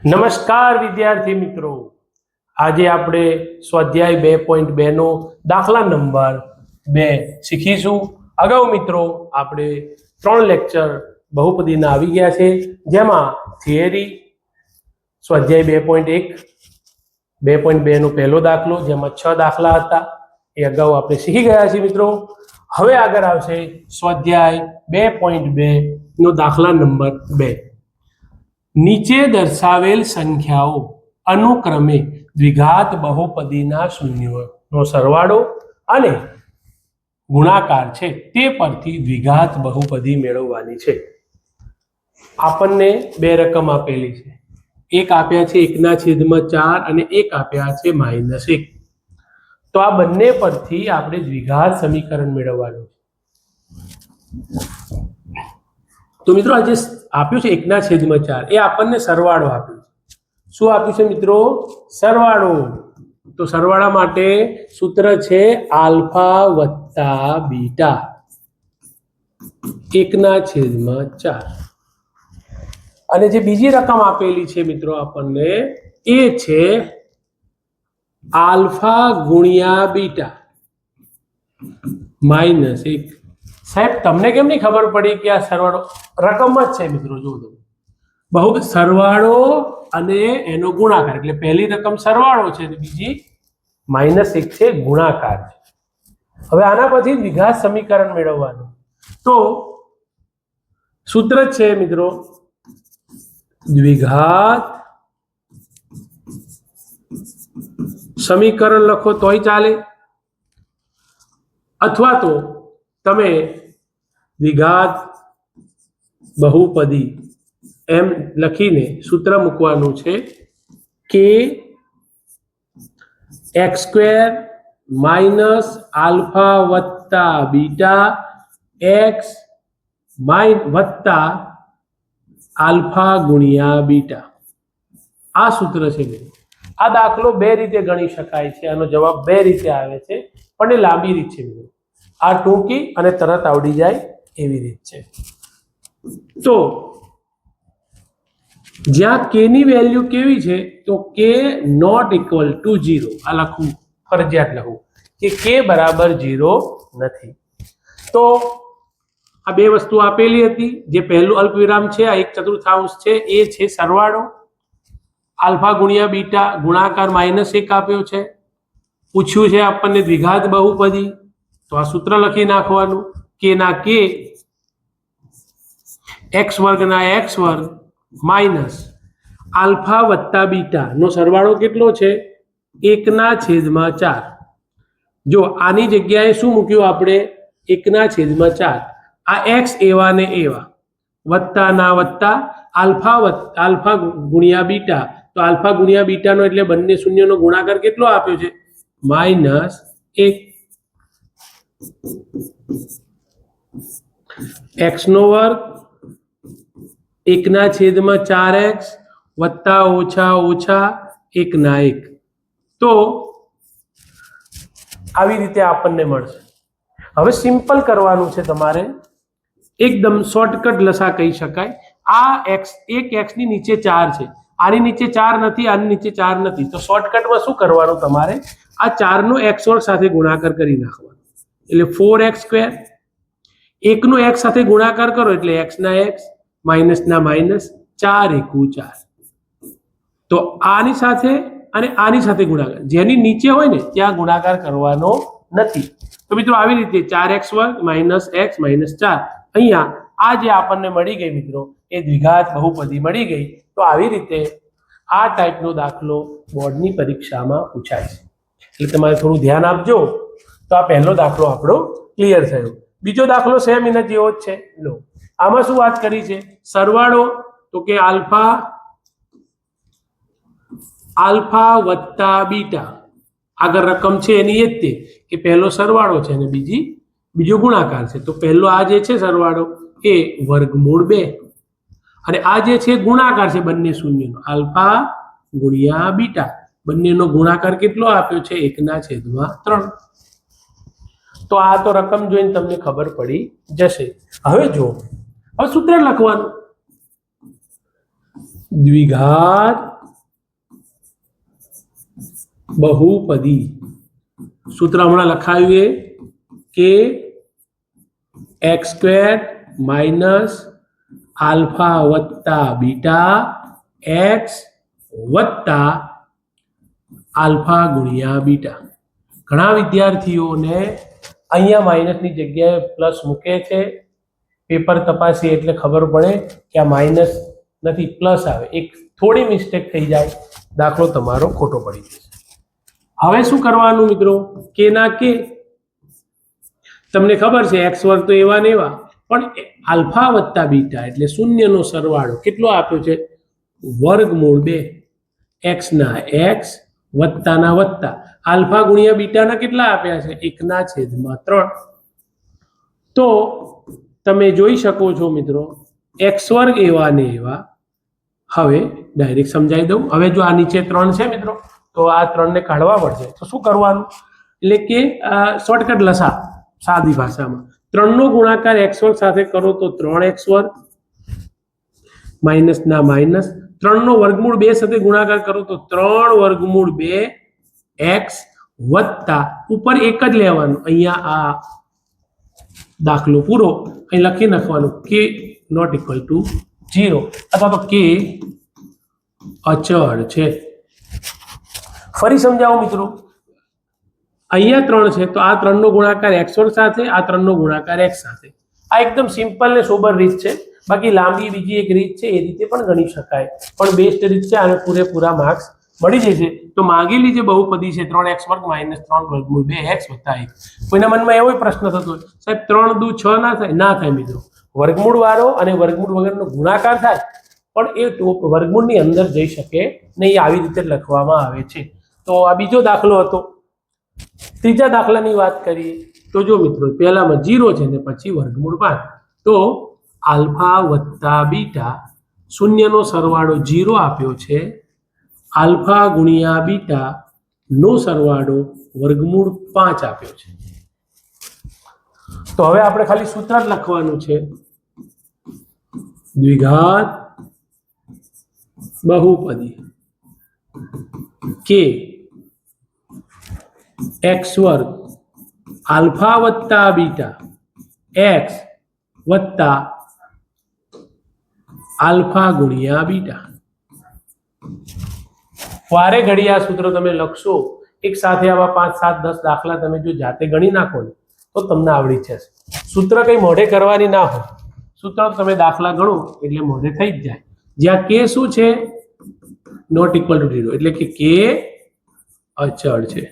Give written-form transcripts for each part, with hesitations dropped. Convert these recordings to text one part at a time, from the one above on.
નમસ્કાર વિદ્યાર્થી મિત્રો, આજે આપણે સ્વાધ્યાય 2.2 નો દાખલા નંબર 2 શીખીશું। અગાઉ મિત્રો આપણે 3 લેક્ચર બહુપદીના આવી ગયા છે, જેમાં થિયરી સ્વાધ્યાય 2.1 2.2 નો પહેલો દાખલો, જેમાં 6 દાખલા હતા, એ અગાઉ આપણે શીખી ગયા છીએ મિત્રો। હવે આગળ આવશે સ્વાધ્યાય 2.2 નો દાખલા નંબર 2। નીચે દર્શાવેલ સંખ્યાઓ અનુક્રમે દ્વિઘાત બહુપદીના શૂન્યોનો સરવાળો અને ગુણાકાર છે, તે પરથી દ્વિઘાત બહુપદી મેળવવાની છે। આપણને બે રકમ આપેલી છે, એક આપ્યા છે 1/4 અને એક આપ્યા છે -1। તો આ બંને પરથી આપણે દ્વિઘાત સમીકરણ મેળવવાનું છે। તો મિત્રો આજે આપ્યું છે 1/4, એ આપણને સરવાળો આપ્યો છે। શું આપ્યું છે મિત્રો? સરવાળો। તો સરવાળા માટે સૂત્ર છે આલ્ફા વત્તા બીટા 1/4। અને જે બીજી રકમ આપેલી છે મિત્રો આપણને, એ છે આલ્ફા ગુણ્યા બીટા -1। સાહેબ, તમને કેમ નહીં ખબર પડી કે આ સરવાળો રકમ જ છે મિત્રો? જો બહુ સરવાળો અને એનો ગુણાકાર, એટલે પહેલી રકમ સરવાળો છે અને બીજી -1 છે, ગુણાકાર છે। હવે આના પછી દ્વિઘાત સમીકરણ મેળવવાનું, તો સૂત્ર છે મિત્રો દ્વિઘાત સમીકરણ લખો તોય ચાલે, અથવા તો તમે દ્વિઘાત બહુપદી એમ લખીને સૂત્ર મૂકવાનું છે કે x² - આલ્ફા વત્તા બીટા x વત્તા આલ્ફા ગુણ્યા બીટા। આ સૂત્ર છે મિત્રો। આ દાખલો બે રીતે ગણી શકાય છે, આનો જવાબ બે રીતે આવે છે, પણ એ લાંબી રીત છે મિત્રો। આ ટૂંકી અને તરત આવડી જાય એવી રીત છે। તો જ્યાં k ની વેલ્યુ કેવી છે, તો k ≠ 0। આ લખવું ફરજિયાત, લખવું કે k બરાબર 0 નથી। તો આ બે વસ્તુ આપેલી હતી, જે પહેલું અલ્પવિરામ છે, આ 1/4 છે, એ છે સરવાળો, આલ્ફા ગુણ્યા બીટા ગુણાકાર -1 આપ્યો છે। પૂછ્યું છે આપણને દ્વિઘાત બહુપદી, તો આ સૂત્ર લખી નાખવાનું, k ના k x² ના x² માઇનસ આલ્ફા વત્તા બીટા નો સરવાળો કેટલો છે? 1/4। જો આની જગ્યાએ શું મૂક્યું આપણે? 1/4। આ x એવા ને એવા, વત્તા ના વત્તા, આલ્ફા ગુણ્યા બીટા, તો આલ્ફા ગુણ્યા બીટાનો એટલે બંને શૂન્યનો ગુણાકાર કેટલો આપ્યો છે? -1। x² 1/4x વત્તા ઓછા 1/1। તો આવી રીતે આપણને મળશે। હવે સિમ્પલ કરવાનું છે તમારે, એકદમ શોર્ટકટ લસા કહી શકાય। આ x, એક x ની નીચે 4 છે, આની નીચે 4 નથી, આની નીચે 4 નથી, તો શોર્ટકટમાં શું કરવાનું? તમારે આ 4 નો x² સાથે ગુણાકાર કરી નાખવાનો, એટલે 4x²। 1 નો x સાથે ગુણાકાર કરો એટલે x ના x માઇનસ ના માઇનસ, 4 × 4। તો આની સાથે અને આની સાથે ગુણાકાર, જેની નીચે હોય ને ત્યાં ગુણાકાર કરવાનો નથી। તો મિત્રો આવી રીતે 4x² - x - 4, અહીંયા આ જે આપણને મળી ગઈ મિત્રો, એ દ્વિઘાત બહુપદી મળી ગઈ। તો આવી રીતે આ ટાઈપનો દાખલો બોર્ડની પરીક્ષામાં પૂછાય છે, એટલે તમારે થોડું ધ્યાન આપજો। તો આ પહેલો દાખલો આપણો ક્લિયર થયો। બીજો દાખલો સેમ એના જેવો જ છે। લો, આમાં શું વાત કરી છે? સરવાળો, તો કે આલ્ફા વત્તા બીટા, આગળ રકમ છે એની એ જ તે, કે પહેલો સરવાળો છે અને બીજો ગુણાકાર છે। તો પહેલો આ જે છે સરવાળો, એ વર્ગમૂળ 2, અને આ જે છે ગુણાકાર છે બંને શૂન્યનો, આલ્ફા ગુણ્યા બીટા, બંનેનો ગુણાકાર કેટલો આપ્યો છે? 1/3। તો આ તો રકમ જોઈને તમને ખબર પડી જશે। હવે જો, હવે સૂત્ર લખવાનું, દ્વિઘાત બહુપદી સૂત્ર હમણાં લખાયું એ કે x² માઇનસ આલ્ફા વત્તા બીટા x વત્તા આલ્ફા ગુણ્યા બીટા. ઘણા વિદ્યાર્થીઓને અહીંયા માઇનસની જગ્યાએ પ્લસ મૂકે છે. પેપર તપાસીએ એટલે ખબર પડે કે આ માઇનસ નથી પ્લસ આવે. એક થોડી મિસ્ટેક થઈ જાય, દાખલો તમારો ખોટો પડી જશે. હવે શું કરવાનું મિત્રો? કે ના કે તમને ખબર છે x વર્ગ તો એવા ને એવા, પણ આલ્ફા વત્તા બીટા એટલે શૂન્યનો સરવાળો કેટલો આપ્યો છે? વર્ગમૂળ 2 x ના x વત્તાના વત્તા આલ્ફા ગુણ્યા બીટાના કેટલા આપ્યા છે? 1/3. તો તમે જોઈ શકો છો મિત્રો x વર્ગ એવા ને એવા. હવે ડાયરેક્ટ સમજાવી દઉં. હવે જો આ નીચે 3 છે મિત્રો, તો આ 3 ને કાઢવા પડશે. તો શું કરવાનું? એટલે કે શોર્ટકટ લસા, સાદી ભાષામાં 3 નો ગુણાકાર x વર્ગ સાથે કરો તો 3x વર્ગ માઇનસ ના માઇનસ, 3 નો વર્ગમૂળ 2 સાથે ગુણાકાર કરો તો 3 વર્ગમૂળ 2x વત્તા ઉપર એક જ લેવાનું. અહીંયા આ દાખલો પૂરો અહીં લખી નાખવાનું કે નોટ ઇક્વલ ટુ 0 અથવા તો કે અચળ છે. ફરી સમજાવો મિત્રો. અહીંયા 3 છે તો આ 3 નો ગુણાકાર x વર્ગ સાથે, આ 3 નો ગુણાકાર x સાથે. આ એકદમ સિમ્પલ ને સોબર રીત છે. બાકી લાંબી બીજી એક રીત છે, એ રીતે પણ ગણી શકાય, પણ બેસ્ટ રીત છે. આને પૂરેપૂરા માર્ક્સ મળી જશે. તો માંગેલી જે બહુપદી છે 3x વર્ગ માઇનસ 3 વર્ગમૂળ 2x વત્તા 1. કોઈના મનમાં એવો પ્રશ્ન થતો હોય, સાહેબ 3 દુ 6 ના થાય? ના થાય મિત્રો. વર્ગમૂળ વાળો અને વર્ગમૂળ વગરનો ગુણાકાર થાય, પણ એ વર્ગમૂળની અંદર જઈ શકે નહીં. આવી રીતે લખવામાં આવે છે. તો આ બીજો દાખલો હતો. ત્રીજા દાખલાની વાત કરીએ તો જો મિત્રો પહેલામાં 0 છે ને પછી વર્ગમૂળ 5. તો આલ્ફા વત્તા બીટા શૂન્યનો સરવાળો 0 આપ્યો છે. આલ્ફા ગુણ્યા બીટા નો સરવાળો વર્ગમૂળ 5 આપ્યો છે. તો હવે આપણે ખાલી સૂત્ર જ લખવાનું છે. દ્વિઘાત બહુપદી કે x વર્ગ આલ્ફા વત્તા બીટા x વત્તા આલ્ફા ગુણ્યા બીટા. વારે ઘડી આ સૂત્ર તમે લખશો, એક સાથે આવા 5, 7, 10 દાખલા તમે જો જાતે ગણી નાખો ને તો તમને આવડી જશે. સૂત્ર કઈ મોઢે કરવાની ના હોય. સૂત્ર તમે દાખલા ગણો એટલે મોઢે થઈ જ જાય. જ્યાં કે શું છે? નોટ ઇક્વલ ટુ 0 એટલે કે કે અચળ છે.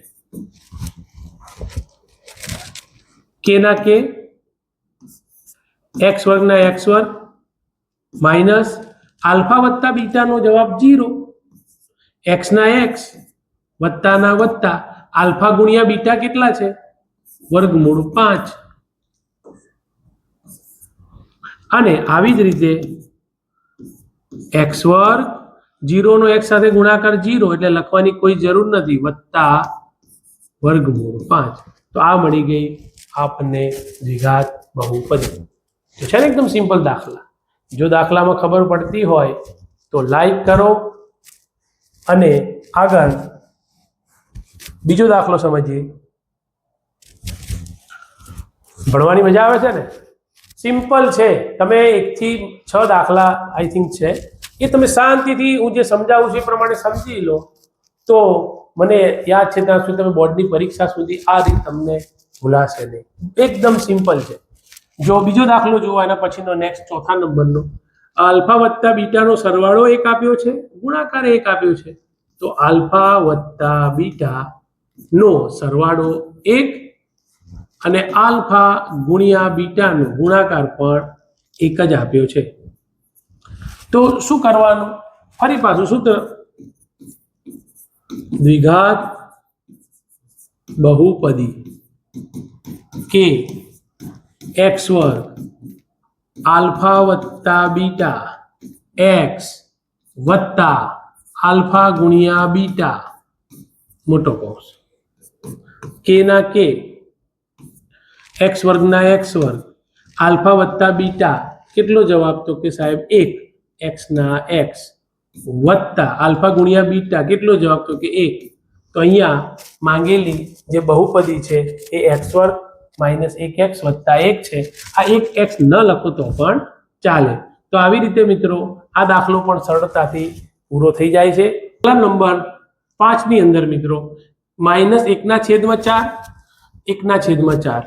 કે ના કે x વર્ગ ના x વર્ગ માઇનસ આલ્ફા વત્તા બીટા નો જવાબ 0, x ના x વત્તા ના વત્તા આલ્ફા ગુણ્યા બીટા કેટલા છે? વર્ગમૂળ 5. અને આવી જ રીતે x વર્ગ 0 નો x સાથે ગુણાકાર 0 એટલે લખવાની કોઈ જરૂર નથી, વત્તા વર્ગમૂળ 5. તો આ મળી ગઈ આપણને દ્વિઘાત બહુપદી. તો છે ને એકદમ સિમ્પલ દાખલા. જો દાખલામાં ખબર પડતી હોય તો લાઈક કરો અને આગળ બીજો દાખલો સમજીએ. ભણવાની મજા આવે છે ને? સિમ્પલ છે. તમે 1 થી 6 દાખલા આઈ થિંક છે, એ તમે શાંતિથી હું જે સમજાવું છું એ પ્રમાણે સમજી લો તો મને યાદ છે ત્યાં સુધી તમે બોર્ડની પરીક્ષા સુધી આ રીત તમને ભૂલાશે નહીં. એકદમ સિમ્પલ છે. જો બીજો દાખલો જોવા એના પછીનો નેક્સ્ટ ચોથા નંબરનો. આલ્ફા વત્તા બીટાનો સરવાળો 1 આપ્યો છે, ગુણાકાર 1 આપ્યો છે. તો આલ્ફા વત્તા બીટા નો સરવાળો 1 અને આલ્ફા ગુણ્યા બીટાનો ગુણાકાર પણ 1 જ આપ્યો છે. તો શું કરવાનું? ફરી પાછું સૂત્ર. દ્વિઘાત બહુપદી કે x વર્ગ આલ્ફા વત્તા બીટા x વત્તા આલ્ફા ગુણ્યા બીટા મોટો કૌંસ કે ના કે x વર્ગ ના x વર્ગ આલ્ફા વત્તા બીટા કેટલો જવાબ? તો કે સાહેબ 1, x ના x વત્તા આલ્ફા ગુણ્યા બીટા કેટલો જવાબ તો કે 1. તો અહીંયા માંગેલી જે બહુપદી છે એ x વર્ગ માઇનસ 1x વત્તા 1 છે. આ 1x ન લખો તો પણ ચાલે. તો આવી રીતે મિત્રો આ દાખલો પણ સરળતાથી પૂરો થઈ જાય છે. નંબર 5 ની અંદર મિત્રો -1/4 1/4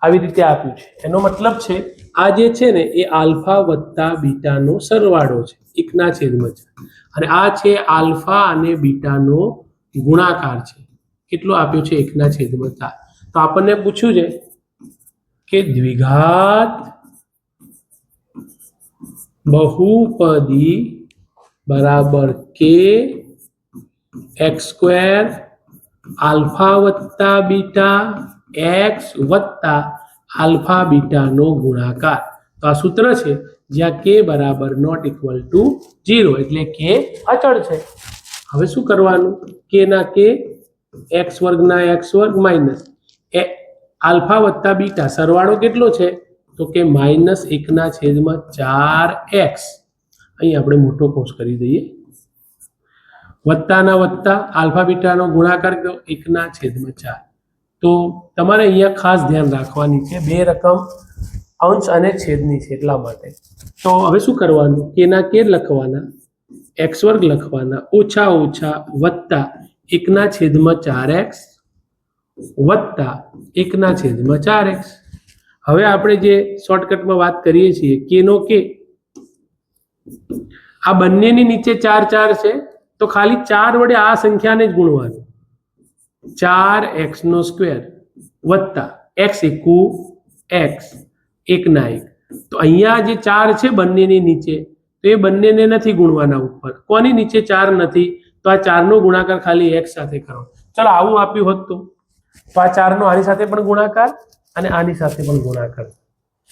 આવી રીતે આપ્યું છે. એનો મતલબ છે આ જે છે ને એ આલ્ફા વત્તા બીટાનો સરવાળો છે 1/4 અને આ છે આલ્ફા અને બીટાનો ગુણાકાર છે. કેટલો આપ્યો છે 1/4. તો આપણને પૂછ્યું છે કે દ્વિઘાત બહુપદી બરાબર કે x² આલ્ફા વત્તા બીટા x વત્તા આલ્ફા બીટાનો ગુણાકાર. તો આ સૂત્ર છે જ્યાં k બરાબર નોટ ઇક્વલ ટુ 0 એટલે k અચળ છે. હવે શું કરવાનું? k ના k x વર્ગના x વર્ગ માઇનસ આલ્ફા વત્તા બીટા સરવાળો કેટલો છે તો કે -1/4x. અહીં આપણે મોટો કૌંસ કરી દઈએ. વત્તાના વત્તા આલ્ફા બીટાનો ગુણાકાર 1/4. તો તમારે અહીંયા ખાસ ધ્યાન રાખવાની છે બે રકમ અંશ અને છેદની છે એટલા માટે. તો હવે શું કરવાનું? k ના k લખવાના, x વર્ગ લખવાના ઓછા ઓછા વત્તા 1/4x વત્તા 1/4x. હવે આપણે જે શોર્ટકટમાં વાત કરીએ છીએ k નો k, આ બંનેની નીચે 4 છે તો ખાલી 4 વડે આ સંખ્યાને જ ગુણવાનું. 4x² વત્તા x એકુ x 1/1. તો અહીંયા જે 4 છે બંનેની નીચે તો એ બંનેને નથી ગુણવાના ઉપર. કોની નીચે 4 નથી તો આ 4 નો ગુણાકાર ખાલી x સાથે કરો. ચલો આવું આપ્યું હોત તો આ 4 નો આની સાથે પણ ગુણાકાર અને આની સાથે પણ ગુણાકાર.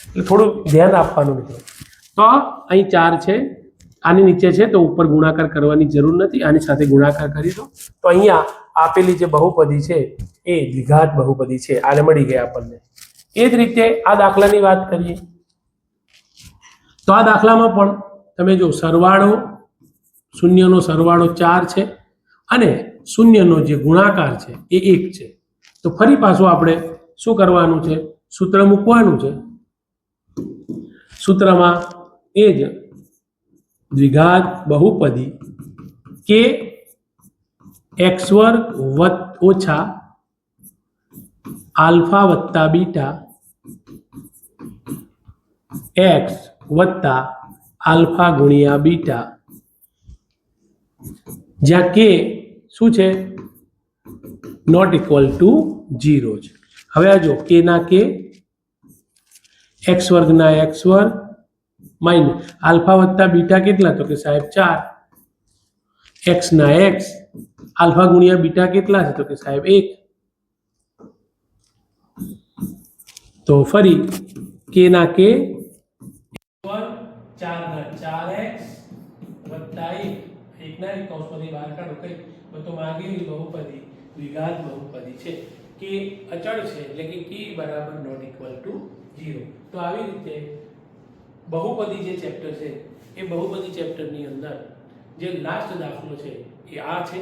એટલે થોડું ધ્યાન આપવાનું મિત્રો. તો અહીં 4 છે, આની નીચે છે તો ઉપર ગુણાકાર કરવાની જરૂર નથી, આની સાથે ગુણાકાર કરી દો. તો અહીંયા આપેલી જે બહુપદી છે એ દ્વિઘાત બહુપદી છે. આને મળી ગયા આપણને. એ જ રીતે આ દાખલાની વાત કરીએ તો આ દાખલામાં પણ તમે જો સરવાળો, શૂન્યનો સરવાળો 4 છે અને શૂન્યનો જે ગુણાકાર છે એ 1 છે. તો ફરી પાછું આપણે શું કરવાનું છે? સૂત્ર મૂકવાનું છે. સૂત્રમાં એ જ દ્વિઘાત બહુપદી કે x² ઓછા આલ્ફા વત્તા બીટા x વત્તા આલ્ફા ગુણ્યા બીટા, જ્યાં k શું છે? નોટ ઇક્વલ ટુ 0 છે. હવે આ જો k ના k x વર્ગના x વર્ગ માઇનસ આલ્ફા વત્તા બીટા કેટલા તો કે સાહેબ 4, x ના x આલ્ફા ગુણ્યા બીટા કેટલા છે તો કે સાહેબ 1. તો ફરી k ના k 4x વત્તા 1 ના કૌંસમાંથી બહાર કાઢો કઈ તો માંગેલી બહુપદી દ્વિઘાત બહુપદી છે. k અચળ છે એટલે કે k બરાબર નોટ ઇક્વલ ટુ 0. તો આવી રીતે બહુપદી જે ચેપ્ટર છે એ બહુપદી ચેપ્ટરની અંદર જે લાસ્ટ દાખલો છે એ આ છે.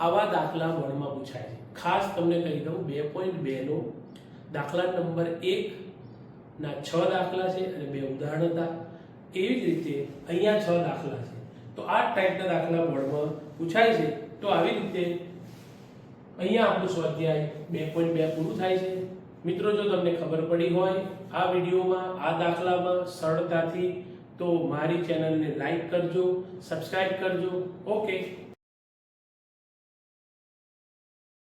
આવા દાખલા બોર્ડમાં પૂછાય છે. ખાસ તમને કહી દઉં 2.2 નો દાખલા નંબર 1 ના 6 દાખલા છે અને 2 ઉદાહરણ હતા. એવી જ રીતે અહીંયા 6 દાખલા છે. તો આ ટાઈપના દાખલા બોર્ડમાં પૂછાય છે. તો આવી રીતે અહીંયા આપણું સ્વાધ્યાય 2.2 પૂરું થાય છે. મિત્રો જો તમને ખબર પડી હોય આ વિડીયોમાં, આ દાખલામાં સરળતાથી, તો મારી ચેનલને લાઈક કરજો, સબસ્ક્રાઇબ કરજો. ઓકે.